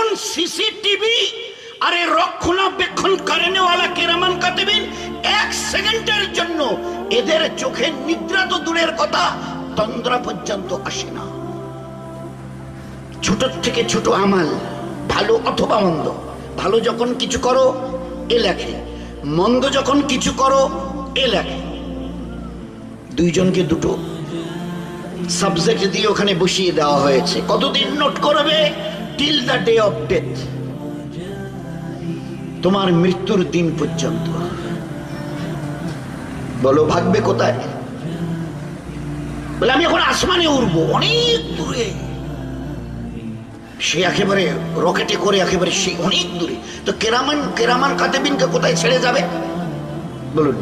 এমন সিসিটিভি আর এই রক্ষণাবেক্ষণ করেনেওয়ালা কেরামান কাতিবিন, 1 সেকেন্ডের জন্য এদের চোখে নিদ্রা তো দূরের কথা, তন্দ্রা পর্যন্ত আসে না। ছোট থেকে ছোট আমাল, ভালো অথবা মন্দ, ভালো যখন কিছু করো এ লেখে, মন্দ যখন কিছু করো এ লেখে। দুইজনকে দুটো সাবজেক্ট দিয়ে ওখানে বসিয়ে দেওয়া হয়েছে। কতদিন নোট করবে? Till the day of death, তোমার মৃত্যুর দিন পর্যন্ত। বলো ভাগবে কোথায়? বলে আমি এখন আসমানে উড়বো, অনেক দূরে। সে একেবারে রকেটে করে একেবারে সেই অনেক দূরে। তো কেরামান কাতিবিনকে কোথায় ছেড়ে যাবে বলুন?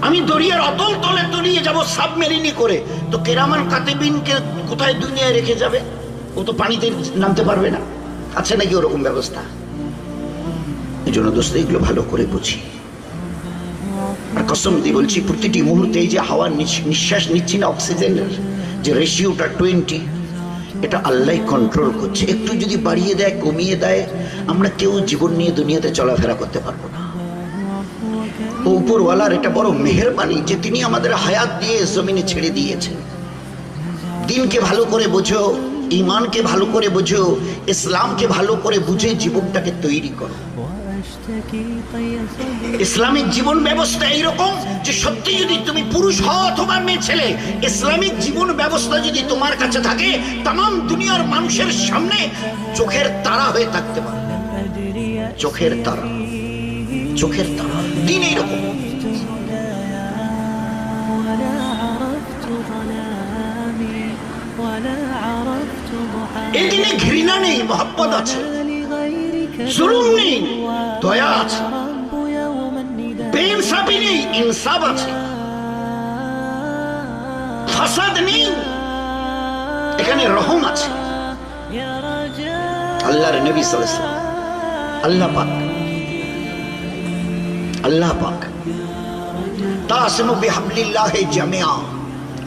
আমি দরিয়ার অতল তলে তলিয়ে যাব সাবমেরিনে করে, তো কেরামান কাতিবিনকে কোথায় দুনিয়ায় রেখে যাবে? ও তো পানিতে নামতে পারবে না। আছে নাকি ওরকম ব্যবস্থা? এই জন্য দোস্ত এগুলো ভালো করে বুঝি। আর কসম দিয়ে বলছি, প্রতিটি মুহূর্তে এই যে হাওয়া নিঃশ্বাস নিচ্ছি না, অক্সিজেনের যে রেশিওটা 20, এটা আল্লাহ কন্ট্রোল করছে। একটু যদি বাড়িয়ে দেয়, কমিয়ে দেয়, আমরা কেউ জীবন নিয়ে দুনিয়াতে চলাফেরা করতে পারবো না। উপরওয়ালার এটা বড় মেহেরবানি যে তিনি আমাদের হায়াত দিয়ে জমিনে ছেড়ে দিয়েছেন। দিনকে ভালো করে বোঝো, ইমানকে ভালো করে বোঝো, ইসলামকে ভালো করে বুঝে জীবনটাকে তৈরি করো। ইসলামিক জীবন ব্যবস্থা এইরকম যে সত্যি যদি তুমি পুরুষ হও অথবা মেয়ে ছেলে, ইসলামিক জীবন ব্যবস্থা যদি তোমার কাছে থাকে, তাম দুনিয়ার মানুষের সামনে চোখের তারা হয়ে থাকতে পারে। চোখের তারা, চোখের তারা। দিন এইরকম। এই দিনে ঘৃণা নেই, মহব্বত আছে। জুলুম নেই, দয়া আছে। বেইনসাফি নেই, ইনসাফ আছে। ফাসাদ নেই, এখানে রহম আছে। আল্লাহর নবী সাল্লাল্লাহু আলাইহি ওয়াসাল্লাম, আল্লাহ পাক তাসিমু বিহাবলিল্লাহি জামিআ,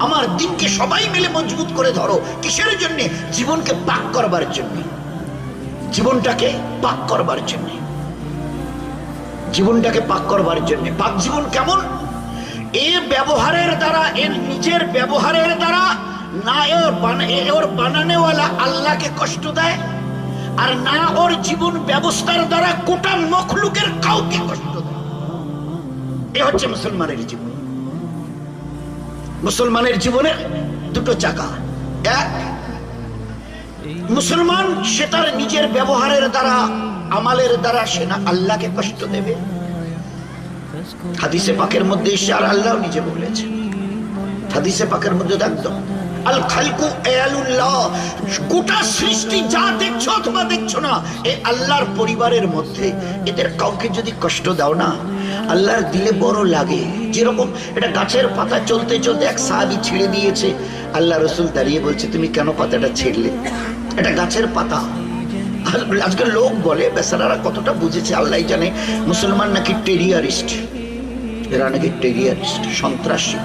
আমার দিনকে সবাই মিলে মজবুত করে ধরো। কিসের জন্য? জীবনকে পাক করবার জন্য, জীবনটাকে পাক করবার জন্য, জীবনটাকে পাক করবার জন্য। পাক জীবন কেমন? এর ব্যবহারের দ্বারা, এর নিজের ব্যবহারের দ্বারা না ওর বানানেওয়ালা আল্লাহকে কষ্ট দেয়, আর না ওর জীবন ব্যবস্থার দ্বারা গোটা মখলুকের কাউকে কষ্ট দেয়। এ হচ্ছে মুসলমানের জীবন। মুসলমানের জীবনের দুটো চাকা। এক, মুসলমান সে তার নিজের ব্যবহারের দ্বারা, আমালের দ্বারা সে না আল্লাহকে কষ্ট দেবে। হাদিসে পাকের মধ্যে আর আল্লাহ নিজে বলেছেন, হাদিসে পাকের মধ্যে একদম আল খালকু আয়ালুল্লাহ, গোটা সৃষ্টি যা দেখছো অথবা দেখছো না, এই আল্লাহর পরিবারের মধ্যে এদের কাউকে যদি কষ্ট দাও না, আল্লাহর দিলে বড় লাগে। যেরকম এটা গাছের পাতা চলতে চলতে এক সাহাবী ছেড়ে দিয়েছে, আল্লাহ রসুল দাঁড়িয়ে বলছে তুমি কেন পাতাটা ছেড়লে? এটা গাছের পাতা। আজকের লোক বলে, বেচারারা কতটা বুঝেছে আল্লাহ জানে, মুসলমান নাকি টেরিয়ারিস্ট, এরা নাকি টেরিয়ারিস্ট, সন্ত্রাসী।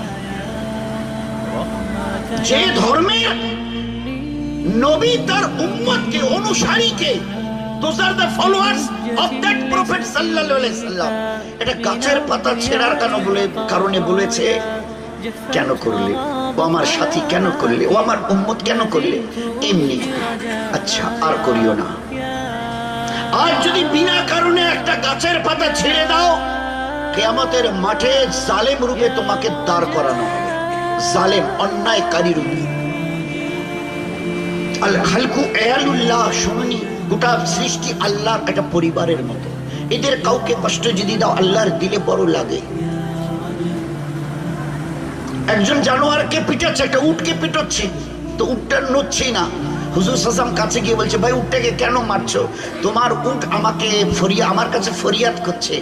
যে ধর্মের নবী তার উম্মতকে, অনুসারীকে, those are the followers of that prophet sallallahu alaihi wasallam, এটা গাছের পাতা ছেঁড়ার কারণে বলেছে কেন করলে? ও আমার সাথী কেন করলে? ও আমার উম্মত কেন করলে? এমনি, আচ্ছা আর করিও না। আর যদি বিনা কারণে একটা গাছের পাতা ছেড়ে দাও, কিয়ামতের মাঠে জালেম রূপে তোমাকে দাঁড় করানো হবে, জালেম, অন্যায়কারী রূপে। আল খালকু আয়ালুল্লাহ, শুনুনি, গোটা সৃষ্টি আল্লাহর একটা পরিবারের মতো। এদের কাউকে কষ্ট যদি দাও, আল্লাহর দিলে বড় লাগে। একজন জানোয়ারকে পিটাচ্ছে, একটা উটকে পিটাচ্ছে, তো উটটা নড়ছেই না। হুজুর সাল্লাম কাছে গিয়ে বলছে, ভাই উটটাকে কেন মারছো? তোমার উট আমাকে আমার কাছে ফরিয়াদ করছে,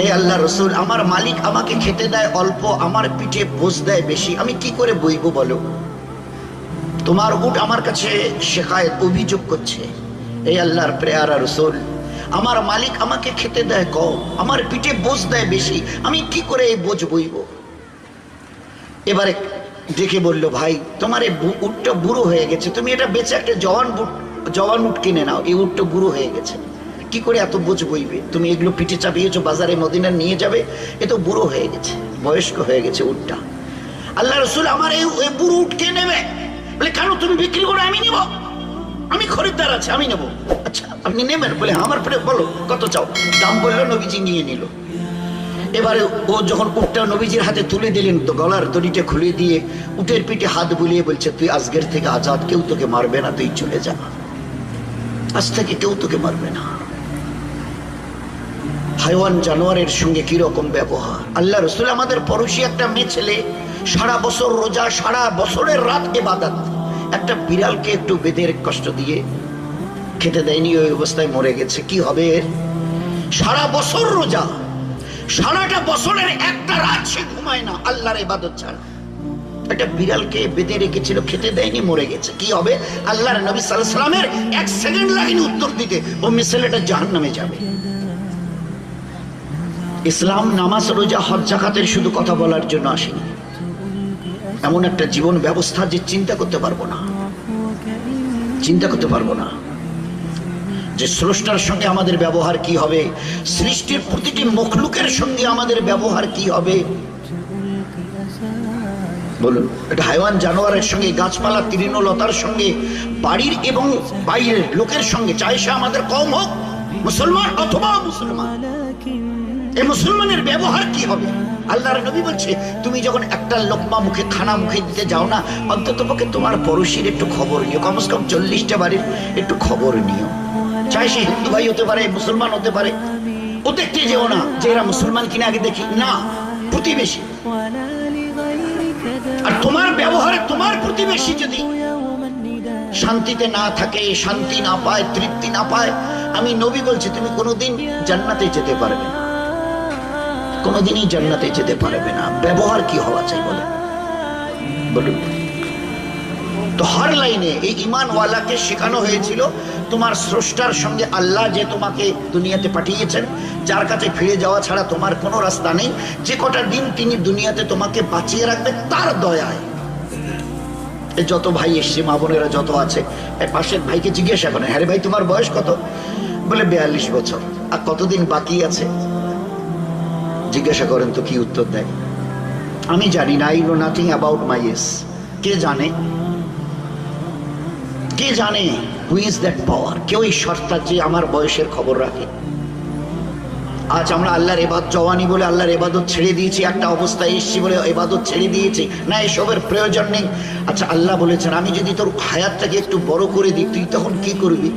এ আল্লাহ রসুল, আমার মালিক আমাকে খেতে দেয় অল্প, আমার পিঠে বোঝ দেয় বেশি, আমি কি করে বইবো বলো? তোমার উট আমার কাছে শেখায়, অভিযোগ করছে, এই আল্লাহর প্রেয়ারা রসুল, আমার মালিক আমাকে খেতে দেয় কম, আমার পিঠে বোঝ দেয় বেশি, আমি কি করে এই বোঝ বইব? এবারে দেখে বলল, ভাই তোমার এই উটটা বুড়ো হয়ে গেছে, তুমি এটা বেঁচে একটা জওয়ান জওয়ান উট কিনে নাও, এই উটটা বুড়ো হয়ে গেছে, কি করে এত বোঝ বইবে, তুমি এগুলো পিঠে চাপিয়েছো বাজারে মদিনা নিয়ে যাবে, এ তো বুড়ো হয়ে গেছে, বয়স্ক হয়ে গেছে উটটা। আল্লাহ রসুল আমার এই বুড়ো উট কে নেবে? বলে কেন, তুমি বিক্রি করে আমি নিব, আমি খরিদ্দার আছে আমি নেব। আচ্ছা আপনি নেবেন? বলে আমার পরে বলো কত চাও। দাম বললো, নবীজি নিয়ে নিল। এবারে ও যখন উটটা নবীজির হাতে তুলে দিলেন তো গলার দড়িটা খুলে দিয়ে উটের পিঠে হাত বুলিয়ে বলছে, তুই আজকের থেকে আজাদ, কেউ তোকে মারবে না, তুই চলে যা, আজ থেকে কেউ তোকে মারবে না। হাইওয়ান জানোয়ারের সঙ্গে কিরকম ব্যবহার। আল্লাহ রসুল আমাদের পড়োশি একটা মেয়ে ছেলে, সারা বছর রোজা, সারা বছরের রাত ইবাদত, একটা বিড়ালকে একটু বেঁধে কষ্ট দিয়ে খেতে দেয়নি, ওই অবস্থায় মরে গেছে। কি হবে এর? সারা বছর রোজা, সারাটা বছরের একটা রাত সে ঘুমায় না আল্লাহর ইবাদত ছাড়া, একটা বিড়ালকে বেঁধে রেখেছিল, খেতে দেয়নি, মরে গেছে। কি হবে? আল্লাহর নবী সাল্লাল্লাহু আলাইহি ওয়াসাল্লামের এক সেকেন্ড লাগেনি উত্তর দিতে, ও ছেলেটা জাহান্নামে যাবে। ইসলাম নামাজ রোজা হজ যাকাতের শুধু কথা বলার জন্য আসেনি, এমন একটা জীবন ব্যবস্থা যে চিন্তা করতে পারবো না, চিন্তা করতে পারবো না যে স্রষ্টার সঙ্গে আমাদের ব্যবহার কি হবে, সৃষ্টির প্রতিটি মখলুকের সঙ্গে আমাদের ব্যবহার কি হবে। বলুন, এটা হাইওয়ান জানোয়ারের সঙ্গে, গাছপালা তৃণলতার সঙ্গে, বাড়ির এবং বাইরের লোকের সঙ্গে, চাই সে আমাদের কওম হোক, মুসলমান অথবা মুসলমান, এই মুসলমানের ব্যবহার কি হবে। আল্লাহর নবী বলছে, তুমি যখন একটা লোকমা মুখে, খানা মুখে দিতে যাও না, অন্তত পক্ষে তোমার পড়োশির একটু খবর নিও, কমসে কম 40টা বাড়ির একটু খবর নিও, চাই সে হিন্দু ভাই হতে পারে, মুসলমান হতে পারে। ও দেখতে যেও না যে এরা মুসলমান কিনা, আগে দেখি না, প্রতিবেশী। আর তোমার ব্যবহারে তোমার প্রতিবেশী যদি শান্তিতে না থাকে, শান্তি না পায়, তৃপ্তি না পায়, আমি নবী বলছি তুমি কোনোদিন জান্নাতে যেতে পারবে না, কোনোদিনই জান্নাতে যেতে পারবে না। ব্যবহার কি হওয়া চাই বলে, বলুন। তো হর লাইনে এই ঈমানওয়ালাকে শেখানো হয়েছিল, তোমার স্রষ্টার সঙ্গে, আল্লাহ যে তোমাকে দুনিয়াতে পাঠিয়েছেন, যার কাছে ফিরে যাওয়া ছাড়া তোমার কোনো রাস্তা নেই, যে কটা দিন তিনি দুনিয়াতে তোমাকে বাঁচিয়ে রাখবে তার দয়ায়। যত ভাই এসছে, মা বোনেরা যত আছে, পাশের ভাইকে জিজ্ঞাসা করেন, হ্যাঁ রে ভাই তোমার বয়স কত? বলে 42 বছর। আর কতদিন বাকি আছে জিজ্ঞাসা করেন তো কি উত্তর দেয়? আমি জানি না, I know nothing about my age. কে জানে? কে জানে? Who is that power? কেউ এই সত্তা যে আমার বয়সের খবর রাখে। আজ আমরা আল্লাহর ইবাদত, জওয়ানি বলে আল্লাহর ইবাদত ছেড়ে দিয়েছি, একটা অবস্থায় এসেছি বলে ইবাদত ছেড়ে দিয়েছি, না এসবের প্রয়োজন নেই। আচ্ছা আল্লাহ বলেছেন, আমি যদি তোর হায়াতটাকে একটু বড় করে দিই, তুই তখন কি করবি?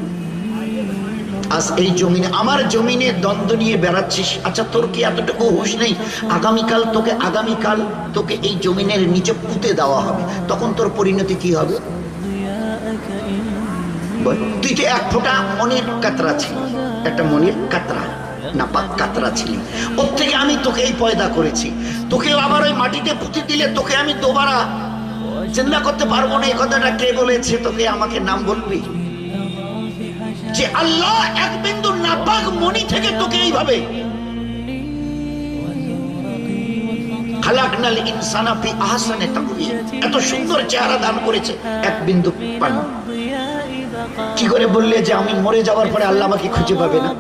আজ এই জমিনে, আমার জমিনে দ্বন্দ্ব নিয়ে বেড়াচ্ছিস, আচ্ছা তোর কি এতটুকু হুঁশ নেই আগামীকাল তোকে এই জমিনের নিচে পুঁতে দেওয়া হবে, তখন তোর পরিণতি কি হবে? তুই তো এক ফোঁটা মনির কাতরা ছিলি, একটা মনির কাতরা, নাপাক কাতরা ছিলি, ওর থেকে আমি তোকে এই পয়দা করেছি, তোকে আবার ওই মাটিতে পুঁতে দিলে তোকে আমি দোবারা চিন্তা করতে পারবো না। এই কথাটা কে বলেছে তোকে? আমাকে নাম বলবি যে আল্লাহ এক বিন্দু নাপাক মনি থেকে তোকে এইভাবে খালাকনাল ইনসানা ফি আহসানি তাকওয়িম, এত সুন্দর চেহারা দান করেছে এক বিন্দু পানি। কি করে বললে যে আমি মরে যাওয়ার পরে আল্লাহ আমাকে খুঁজে পাবে না?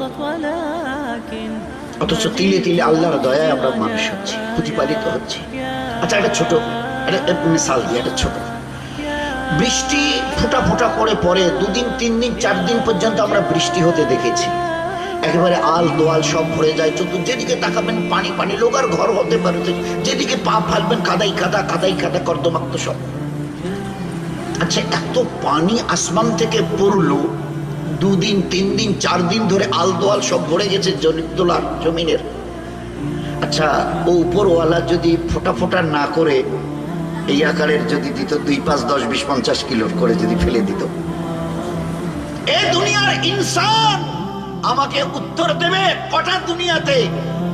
অথচ তিলে তিলে আল্লাহর দয়ায় আমরা মানুষ হচ্ছি, প্রতিপালিত হচ্ছি। আচ্ছা একটা ছোট একটা মিসাল দিই, একটা ছোট, বৃষ্টি ফোঁটা ফোঁটা করে পরে 2 দিন 3 দিন 4 দিন পর্যন্ত আমরা বৃষ্টি হতে দেখেছি, একেবারে আল দোয়াল সব ভরে যায়, যেদিকে তাকাবেন পানি পানি, লোক আর ঘর হতে পারে, যেদিকে পা ফালবেন কাদাই কাদা, কাদাই কাদা, কর্দমাক্ত সব। আচ্ছা এত পানি আসমান থেকে পড়লো, 2 দিন 3 দিন 4 দিন ধরে আল দোয়াল সব ভরে গেছে দোলার জমিনের। আচ্ছা ও উপরওয়ালা যদি ফোঁটা ফোঁটা না করে এই আকারের যদি দিত, 2, 5, 10, 20, 50 কিলোর করে যদি ফেলে দিত, এ দুনিয়ার ইনসান আমাকে উত্তর দেবে কটা দুনিয়াতে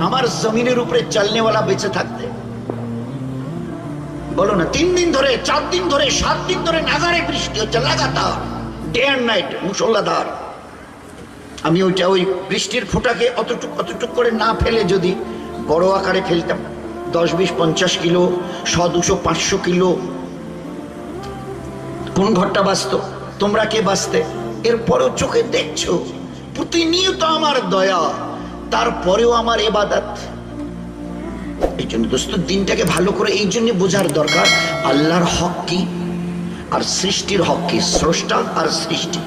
আমার জমিনের উপরে চলনেওয়ালা বেঁচে থাকতে? বলো না। 3 দিন ধরে, 4 দিন ধরে, 7 দিন ধরে নাগারে বৃষ্টি হচ্ছে লাগাতার, ডে অ্যান্ড নাইট, মুষলধার। আমি ওই বৃষ্টির ফোঁটাকে অতটুক করে না ফেলে যদি বড় আকারে ফেলতাম, 10, 20, 50 কিলো, 100, 200, 500 কিলো, কোন ঘরটা বাঁচত? তোমরা কে বাঁচতে? এরপরেও চোখে দেখছো, প্রতিনিয়ত আমার দয়া, তারপরেও আমার ইবাদত। এই জন্য দোস্ত দিনটাকে ভালো করে এই জন্য বোঝার দরকার, আল্লাহর হক কি আর সৃষ্টির হক কি, স্রষ্টা আর সৃষ্টি।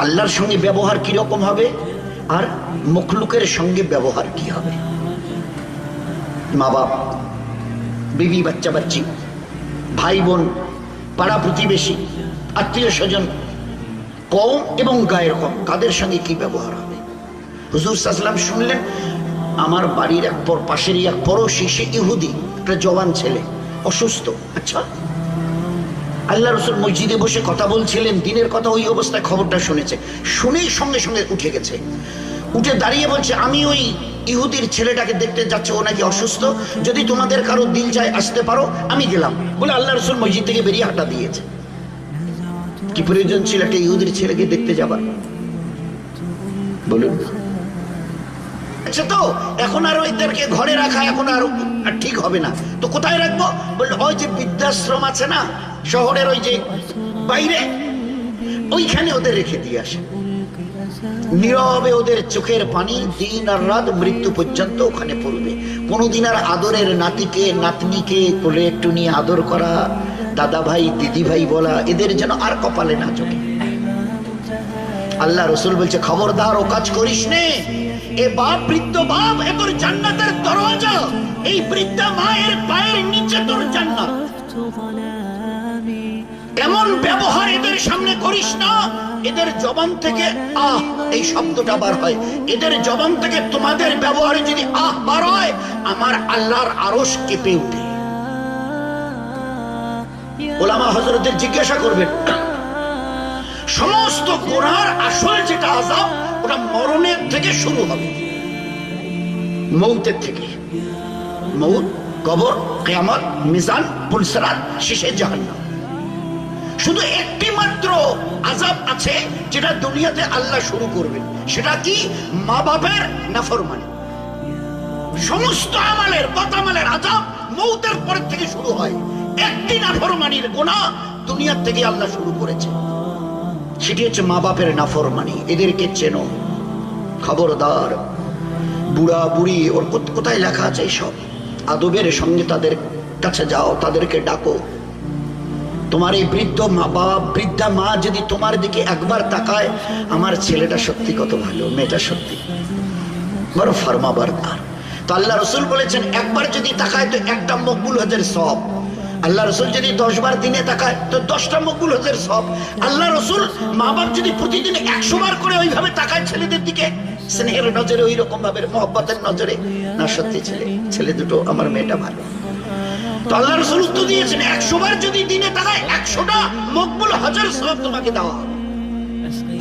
আল্লাহর সঙ্গে ব্যবহার কি রকম হবে আর মখলুকের সঙ্গে ব্যবহার কি হবে। মা বাপ, বিবি, বাচ্চা বাচ্চি, ভাই বোন, পাড়া প্রতিবেশী, আত্মীয় স্বজন, কওম এবং গায়ের কম, কাদের সঙ্গে কি ব্যবহার হবে। হুজুর সাল্লাল্লাহু আলাইহি ওয়াসাল্লাম শুনলেন, আমার বাড়ির পাশেরই এক পড়োশি, সে ইহুদি, একটা জওয়ান ছেলে, অসুস্থ। আচ্ছা, আল্লাহ রাসূল মসজিদে বসে কথা বলছিলেন, দিনের কথা, ওই অবস্থায় খবরটা শুনেছে, শুনেই সঙ্গে সঙ্গে উঠে গেছে, উঠে দাঁড়িয়ে বলছে, আমি ওই ইহুদির ছেলেটাকে দেখতে যাচ্ছি, ও নাকি অসুস্থ, যদি তোমাদের কারো দিল চায় আসতে পারো, আমি গেলাম বলে আল্লাহ রাসূল মসজিদ থেকে বেরিয়ে হাঁটা দিয়েছে। কি প্রয়োজন ছিল একটা ইহুদির ছেলেকে দেখতে যাবার, বলুন? আচ্ছা, তো এখন আর ওইদেরকে ঘরে রাখা এখন আর ঠিক হবে না, তো কোথায় রাখবো? বললো ওই যে বৃদ্ধাশ্রম আছে না শহরের ওই যে বাইরে, ওইখানে ওদের রেখে দিয়ে আসে। নীরবে ওদের চোখের পানি দিন আর রাত মৃত্যু পর্যন্ত ওখানে পড়বে। কোনোদিন আর আদরের নাতিকে নাতনিকে করে একটু নিয়ে আদর করা, দাদা ভাই দিদি ভাই বলা, এদের যেন আর কপালে না চোখে। আল্লাহ রাসূল বলছে, খবরদার ও কাজ করিস নে। এ বাপ, বৃদ্ধ বাপ, এ তোর জান্নাতের দরওয়াজা, এই বৃদ্ধা মায়ের পায়ের নিচে তোর জান্নাত। এমন ব্যবহার এদের সামনে করিস না, এদের জবান থেকে আহ এই শব্দটা বার হয়, এদের জবান থেকে তোমাদের ব্যবহারে যদি আহ বার হয়, আমার আল্লাহর আরশ কেঁপে ওঠে। ওলামা হযরতদের জিজ্ঞাসা করবেন, সমস্ত গুনার আসল যেটা আযাব, ওটা মরণের থেকে শুরু হবে, মৌতের থেকে। মৌত, কবর, কিয়ামত, মিজান, পুলসিরাত, শেষে জাহান্নাম। শুধু একটি মাত্র আযাব আছে যেটা দুনিয়াতে আল্লাহ শুরু করবেন, সেটা কি? মা বাপের নাফরমানি। সমস্ত আমালের বদামালের আযাব মৌতের পর থেকে শুরু হয়। একটি নাফরমানির গুনাহ দুনিয়ার থেকে আল্লাহ শুরু করেছে, সেটি হচ্ছে মা বাপের নাফরমানি। এদেরকে চেনো, খবরদার। বুড়া বুড়ি, ওর কোথায় লেখা আছে সব, আদবের সঙ্গে তাদের কাছে যাও, তাদেরকে ডাকো। তোমার এই বৃদ্ধ মা বাপ, বৃদ্ধা মা যদি তোমার দিকে একবার তাকায়, আমার ছেলেটা সত্যি কত ভালো, মেয়েটা সত্যি বড় ফরমাবরদার, তো আল্লাহ রাসূল বলেছেন একবার যদি তাকায় তো একটা মকবুল হজের সওয়াব। আল্লাহ রাসূল যদি 10 বার দিনে তাকায় তো 10টা মকবুল হজের সওয়াব। আল্লাহ রাসূল মা বাপ যদি প্রতিদিন 100 বার করে ওইভাবে তাকায় ছেলেদের দিকে, স্নেহের নজরে, ওই রকম ভাবে মহব্বতের নজরে, না সত্যি ছেলে দুটো, আমার মেয়েটা ভালো, তো আল্লাহ রাসূল উত্তর দিয়েছেন 100 বার যদি দিনে তাকায় 100টা মকবুল হজের সওয়াব তোমাকে দেওয়া হবে।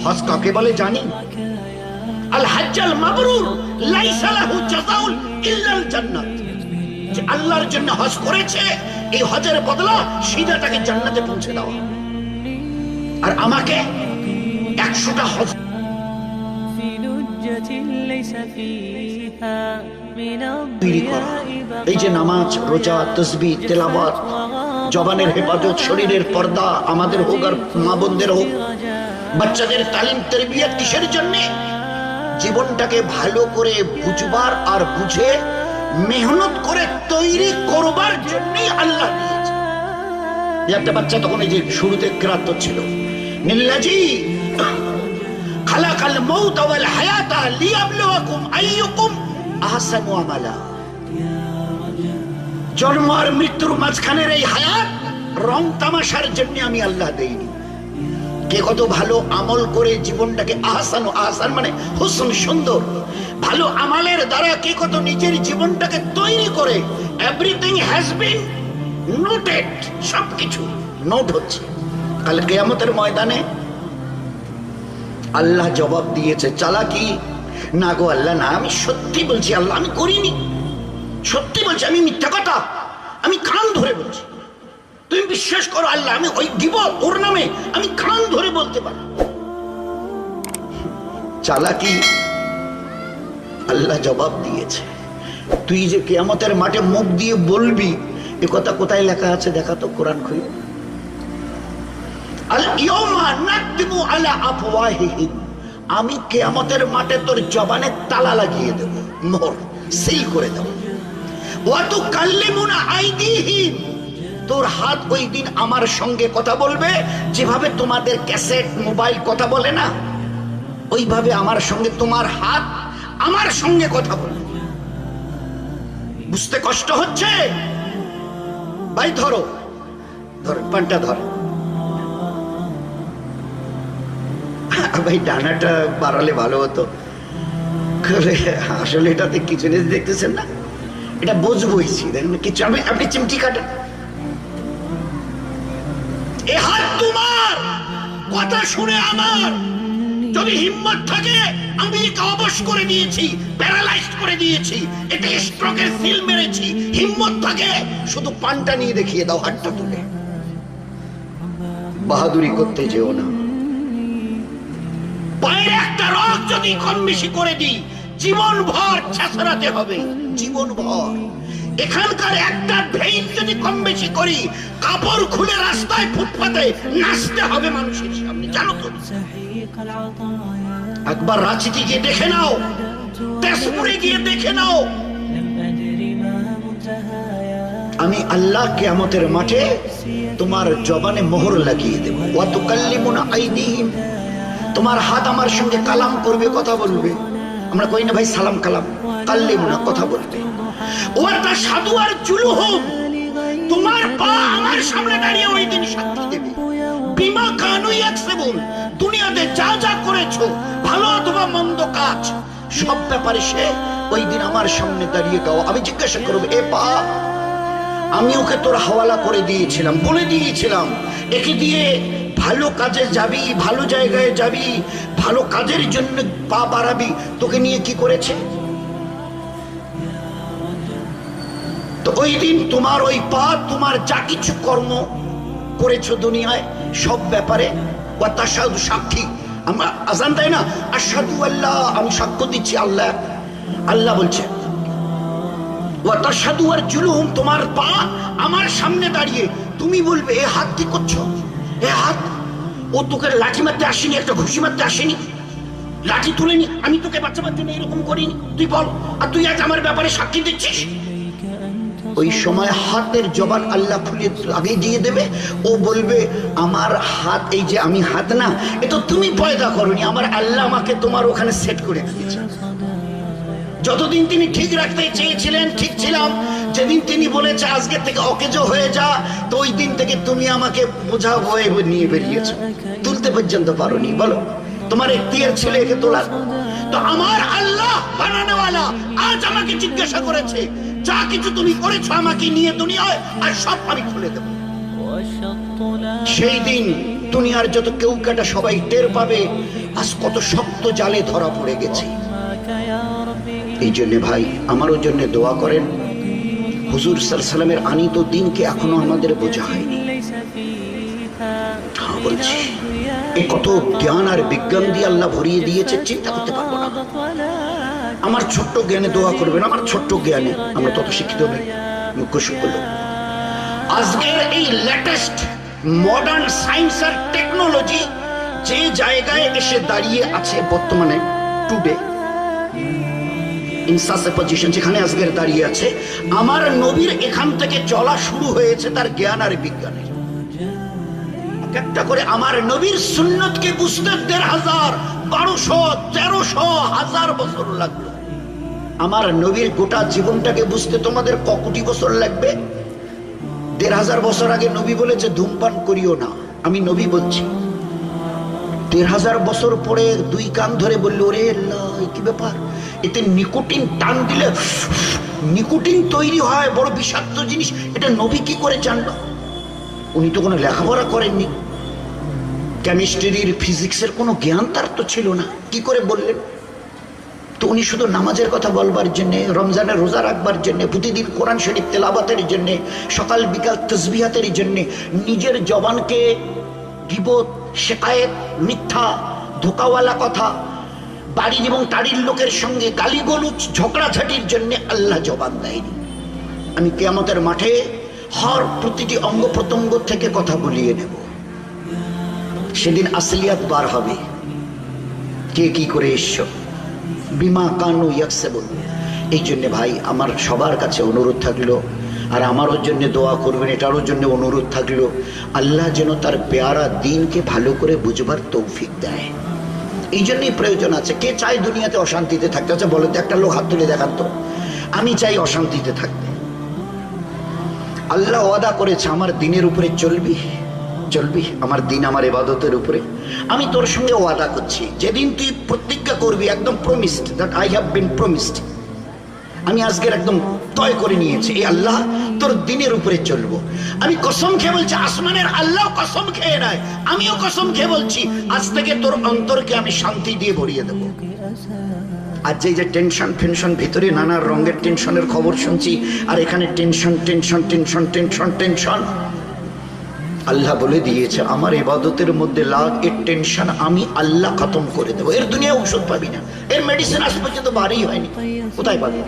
হজ কাকে বলে জানি? আল হজ্জাল মাবরুর লাইসা লাহু জাযাউল ইল্লাল জান্নাত। যে আল্লাহর জন্য হজ করেছে, এই হজের বদলা সিধা তাকে জান্নাতে পৌঁছে দেওয়া। আর আমাকে 100টা হজ তৈরি করা, এই যে নামাজ, রোজা, তাসবিহ, তেলাওয়াত, জবানের হেফাজত, শরীরের পর্দা আমাদের হোক আর মা বোনদের হোক, বাচ্চাদের তালিম তারবিয়াত, কিসের জন্য? জীবনটাকে ভালো করে বুঝবার আর বুঝে মেহনত করে তৈরি করবার জন্যই আল্লাহ দিয়েছে। একটা বাচ্চা তখন এই যে শুরুতে কিরাত ছিল, মিল্লাজি খালাকাল মাউত ওয়াল হায়াতা লিয়াবলুয়াকুম আইয়ুকুম আহসানু আমালা। জন্ম আর মৃত্যুর মাঝখানের এই হায়াত রং তামাশার জন্য আমি আল্লাহ দেইনি। কে কত ভালো আমল করে জীবনটাকে আহসান মানে হুসন, সুন্দর, ভালো আমলের দ্বারা কে কত নিজের জীবনটাকে তৈরি করে। এভরিথিং হ্যাজ বিন নোটেড, সবকিছু নোট হচ্ছে। কাল কিয়ামতের ময়দানে আল্লাহ জবাব দিয়েছে। চালাকি না গো আল্লাহ, না, আমি সত্যি বলছি আল্লাহ, আমি করিনি, সত্যি বলছি, আমি মিথ্যা কথা, আমি কান ধরে বলছি, তুমি বিশ্বাস করো আল্লাহ, আমি ওই দিব ওর নামে আমি কান ধরে বলতে পারি। চালাকি, আল্লাহ জবাব দিয়েছে। তুই যে কিয়ামতের মাঠে মুখ দিয়ে বলবি, এ কথা কোথায় লেখা আছে দেখা তো, কোরআন খুলে। আল্লাহ ইয়াউমা নাকদিমু আলা আফওয়াহিহিম, আমি কিয়ামতের মাঠে তোর জবানে তালা লাগিয়ে দেব, মোহর সিল করে দেব। ওয়া তুকাল্লিমুনা আইদিহিম, তোর হাত ওই দিন আমার সঙ্গে কথা বলবে, যেভাবে তোমাদের ক্যাসেট মোবাইল কথা বলে না, ওইভাবে আমার সঙ্গে তোমার হাত আমার সঙ্গে কথা বলবে। বুঝতে কষ্ট হচ্ছে? ভাই ধরো, ধরো পানটা ধর। ভাই ডানাটা বাড়ালে ভালো হতো, আসলে এটাতে কিছু জিনিস দেখতেছেন না, এটা বুঝবইছি দেখেন কিছু। আপনি চিমটি কাটেন। এ হাত তোমার, কথা শুনে আমার যদি হিম্মত থাকে, আমি অবশ করে দিয়েছি, প্যারালাইজড করে দিয়েছি, এটা স্ট্রোকের সিল মেরেছি, হিম্মত থাকে শুধু পানটা নিয়ে দেখিয়ে দাও, হাতটা তুলে। বাহাদুরি করতে যেও না। পায়ের একটা রক যদি কম বেশি করে দিই, জীবন ভর ছেঁচড়াতে হবে, জীবন ভর। এখানকার একটা ভেইন যদি কম বেশি করি, কাপড় খুলে রাস্তায় ফুটপাতে নাচতে হবে মানুষের সামনে, জানো তো? একবার রাঁচিতে গিয়ে দেখে নাও, তেজপুরে গিয়ে দেখে নাও। আমি আল্লাহ কিয়ামতের মাঠে তোমার জবানে মোহর লাগিয়ে দেব। ওয়া তুকাল্লিমুনা আইদিহিম, তোমার হাত আমার সঙ্গে কালাম করবে, কথা বলবে। আমরা কই না ভাই সালাম কালাম, কাল্লিমুনা কথা বলবে। ওয়া তাশহাদু আরজুলুহুম, তোমার পা আমার সামনে দাঁড়িয়ে ওই দিন সাক্ষী দেবে। বিমা কানু ইয়াকসিবুন, দুনিয়াতে যা যা করেছো, ভালো অথবা মন্দ কাজ, সব ব্যাপারে সে ওই দিন আমার সামনে দাঁড়িয়ে গাও। আমি জিজ্ঞাসা করব, এ পা, আমি ওকে তোর হাওয়ালা করে দিয়েছিলাম, বলে দিয়েছিলাম একে দিয়ে ভালো কাজে যাবি, ভালো জায়গায় যাবি, ভালো কাজের জন্য পা বাড়াবি, তোকে নিয়ে কি করেছে? তো ওই দিন তোমার ওই পা, তোমার যা কিছু কর্ম করেছো দুনিয়ায়, সব ব্যাপারে ওয়া তাশহাদু, সাক্ষী। আমরা আযান দেয় না, আশহাদু আল্লাহ, আমি সাক্ষ্য দিচ্ছি আল্লাহ। আল্লাহ বলছে ওয়া তাশহাদু আরজুলুহুম, তোমার পা আমার সামনে দাঁড়িয়ে তুমি বলবে, এ হাত কি করছো? এ হাত, ও তোকে লাঠি মারতে আসেনি, একটা ঘুষি মারতে আসেনি, লাঠি তুলেনি, আমি তোকে বাঁচাবার জন্য এরকম করিনি, তুই বল। আর তুই আজ আমার ব্যাপারে সাক্ষী দিচ্ছিস। ওই সময় হাতের জবান আল্লাহ খুলে আগে দিয়ে দেবে। ও বলবে, আমার হাত, এই যে আমি হাত না, এ তো তুমি পয়দা করনি, আমার আল্লাহ আমাকে তোমার ওখানে সেট করে দিয়েছে। যতদিন তিনি ঠিক রাখতে চেয়েছিলেন ঠিক ছিলাম, যেদিন তিনি বলেছে আজকে থেকে অকেজো হয়ে যা, তো ওই দিন থেকে তুমি আমাকে বোঝা হয়ে নিয়ে বেরিয়েছো, তুলতে পর্যন্ত পারোনি। বলো, তোমার এখতিয়ার ছিল একে তোলার? তো আমার আল্লাহ বানানোওয়ালা আজ আমাকে জিজ্ঞাসা করেছে, যা কিছু তুমি করেছো আমাকে নিয়ে দুনিয়ায়, আর সব আমি খুলে দেব। সেই দিন দুনিয়ার যত কেউ কাটা সবাই টের পাবে আজ কত শক্ত জালে ধরা পড়ে গেছে। এই জন্য ভাই, আমারও জন্য দোয়া করেন। হুজুর সাল্লাল্লাহু আলাইহি ওয়াসাল্লামের আনিত দিনকে এখনো আমাদের বোঝা হয়নি। হ্যাঁ বলছি, এ কত জ্ঞান আর বিজ্ঞান দিয়ে আল্লাহ ভরিয়ে দিয়েছে, চিন্তা করতে পারবো না। আমার ছোট্ট জ্ঞানে দোয়া করবেন, আমার ছোট্ট জ্ঞানে, আমরা তত শিক্ষিত নই, মুখ্য শুক্র। আজকের এই লেটেস্ট মডার্ন সায়েন্স আর টেকনোলজি যে জায়গায় এসে দাঁড়িয়ে আছে বর্তমানে, today in such a position, যেখানে আজকের দাঁড়িয়ে আছে, আমার নবীর এখান থেকে চলা শুরু হয়েছে তার জ্ঞান আর বিজ্ঞানের। একটা করে আমার নবীর সুন্নতকে বুঝতে ১,৫০০, ১২০০, ১৩০০ বছর লাগলো। আমার নবীর গোটা জীবনটাকে বুঝতে তোমাদের ক কোটি বছর লাগবে? ১,৫০০ বছর আগে নবী বলেছে ধূমপান করিও না, আমি নবী বলছি। ১,৫০০ বছর পরে দুই কান ধরে বললো, ওরে আল্লাহ, কি ব্যাপার, এতে নিকোটিন টান দিলে নিকোটিন তৈরি হয়, বড় বিষাক্ত জিনিস, এটা নবী কি করে জানলো? উনি তো কোনো লেখাপড়া করেননি, কেমিস্ট্রির ফিজিক্সের কোনো জ্ঞান তার তো ছিল না, কি করে বললেন? তো উনি শুধু নামাজের কথা বলবার জন্য, রমজানের রোজা রাখবার জন্য, প্রতিদিন কোরআন শরীফ তেলাওয়াতের জন্য, সকাল বিকাল তাসবিহাতের জন্য নিজের জবানকে গীবত, শিকায়েত, মিথ্যা, ধোকাওয়ালা কথা, বাড়ির এবং টাড়ির লোকের সঙ্গে গালিগলুজ, ঝগড়াঝাটির জন্য আল্লাহ জবান দেয়নি। আমি কিয়ামতের মাঠে হর প্রতিটি অঙ্গ প্রত্যঙ্গ থেকে কথা বলিয়ে নেব। সেদিন আসলিয়াত বার হবে, কে কি করে এসছো, বিমা কানু ইয়াকসিবুন। এই জন্য ভাই আমার সবার কাছে অনুরোধ থাকলো, আর আমারও জন্য দোয়া করবেন, এটারও জন্য অনুরোধ থাকলো, আল্লাহ যেন তার পেয়ারা দিনকে ভালো করে বুঝবার তৌফিক দেয়। এই জন্যই প্রয়োজন আছে। কে চায় দুনিয়াতে অশান্তিতে থাকতে? আচ্ছা বলে তো, একটা লোক হাত তুলে দেখান তো। আমি চাই অশান্তিতে থাকতে। আল্লাহ ওয়াদা করেছে আমার দিনের উপরে চলবি, চলবি আমার দিন, আমার ইবাদতের উপরে। আমি তোর সঙ্গে ওয়াদা করছি, যেদিন তুই প্রতিজ্ঞা করবি, একদম promised, that I have been promised, আমি আজকের একদম তয় করে নিয়েছি, এই আল্লাহ তোর দিনের উপরে চলবো। আমি কসম খেয়ে বলছি, আসমানের আল্লাহ কসম খেয়ে নেয়, আমিও কসম খেয়ে বলছি, আজ থেকে তোর অন্তরকে আমি শান্তি দিয়ে ভরিয়ে দেবো। আর যে টেনশন ফেনশন, ভিতরে নানা রঙের টেনশনের খবর শুনছি, আর এখানে tension tension tension tension tension. আল্লাহ বলে দিয়েছে আমার ইবাদতের মধ্যে লাগ, এর টেনশন আমি আল্লাহ খতম করে দেবো। এর দুনিয়া ঔষধ পাবি না, এর মেডিসিন আজ পর্যন্ত বাড়িই হয়নি, কোথায় পাবি?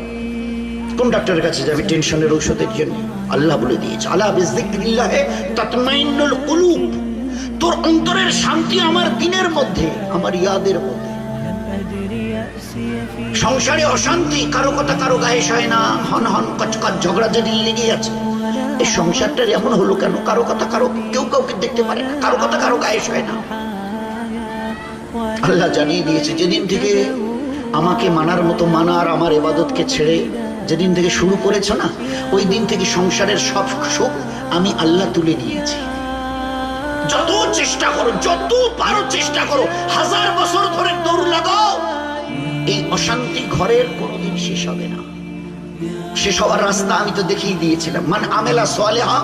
কোন ডাক্তারের কাছে যাবি টেনশনের ঔষধের জন্য? আল্লাহ বলে দিয়েছে আলা বিযিকরিল্লাহি তাতমাইন্নুল কুলুব, তোর অন্তরের শান্তি আমার দিনের মধ্যে, আমার ইয়াদের মধ্যে। সংসারে অশান্তি, কারো কথা কারো গায়ে সয় না, হন হন কচকচ ঝগড়াঝাটি লেগে আছে। এই সংসারটার এমন হলো কেন? কারো কথা কারো, কেউ কাউকে দেখতে পারে না, কারো কথা কারো গায়ে সয় না। আল্লাহ জানিয়ে দিয়েছে যেদিন থেকে আমাকে মানার মতো মানা, আর আমার ইবাদতকে ছেড়ে যেদিন থেকে শুরু করেছো না, ওই দিন থেকে সংসারের সব সুখ আমি আল্লাহ তুলে নিয়েছি। যত চেষ্টা করো, যত পারো চেষ্টা করো, 1000 বছর ধরে দৌড় লাগাও, এই অশান্তি ঘরের কোনোদিন শেষ হবে না। শেষ হওয়ার রাস্তা আমি তো দেখিয়ে দিয়েছিলাম। মান আমেলা সালেহা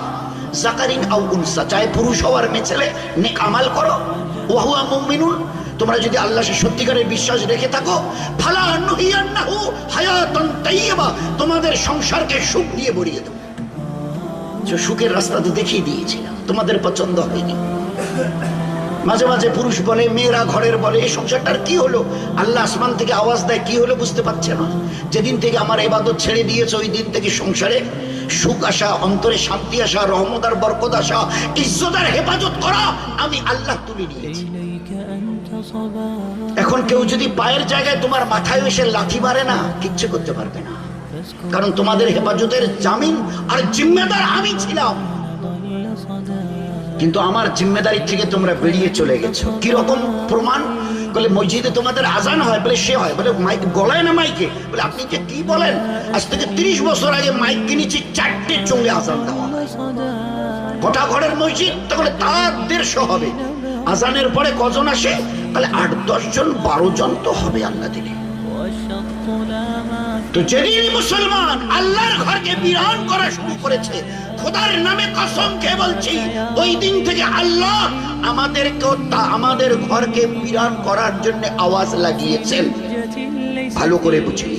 যাকারিন আও উনসা, চাই পুরুষ হওয়ার মেয়ে ছেলে, নেক আমাল করো, ওয়া হুয়া মুমিনুন, তোমরা যদি আল্লাহর সত্যিকারের বিশ্বাস রেখে থাকো, ফালা নুহিয়ান্নাহু হায়াতান তাইয়্যিবা, তোমাদের সংসারকে সুখ দিয়ে ভরিয়ে দেব। সুখের রাস্তা তো দেখিয়ে দিয়েছিলাম, তোমাদের পছন্দ হয়নি। মাঝে মাঝে পুরুষ বলে, মেয়েরা ঘরের বলে, এই সংসারটার কি হলো? আল্লাহ আসমান থেকে আওয়াজ দেয়, কি হলো বুঝতে পারছে না। যেদিন থেকে আমার ইবাদত ছেড়ে দিয়েছে, ওই দিন থেকে সংসারে সুখ আসা, অন্তরে শান্তি আসা, রহমত আর বরকত আসা, ইজ্জত আর হেফাজত করা আমি আল্লাহ তুলে নিয়েছি। এখন কেউ যদি পায়ের জায়গায় তোমার মাথায় এসে লাথি মারে না, কিচ্ছু করতে পারবে না, কারণ তোমাদের হেফাজতের জামিন আর জিম্মেদার আমি ছিলাম। কিন্তু আমার জিম্মেদারি থেকে তোমরা বেরিয়ে চলে গেছো। কিরকম প্রমাণ? বলে মসজিদে তোমাদের আজান হয়, বলে সে হয়, বলে মাইক গলায় না মাইকে? বলে আপনি যে কি বলেন, আজ থেকে 30 বছর আগে মাইক কিনেছি, 4টে চোঙে আজান দেওয়া হয়। গোটা ঘরের মসজিদ, তাহলে তার 150 হবে। আজানের পরে কজন আসে? তাহলে 8-10 জন, 12 জন তো হবে আল্লাহ দিলে। তো যেদিন মুসলমান আল্লাহর ঘরকে বিরান করা শুরু করেছে, খোদার নামে কসম খেয়ে বলছি, ওই দিন থেকে আল্লাহ আমাদের ঘরকে বিরান করার জন্য আওয়াজ লাগিয়েছেন। ভালো করে বুঝি।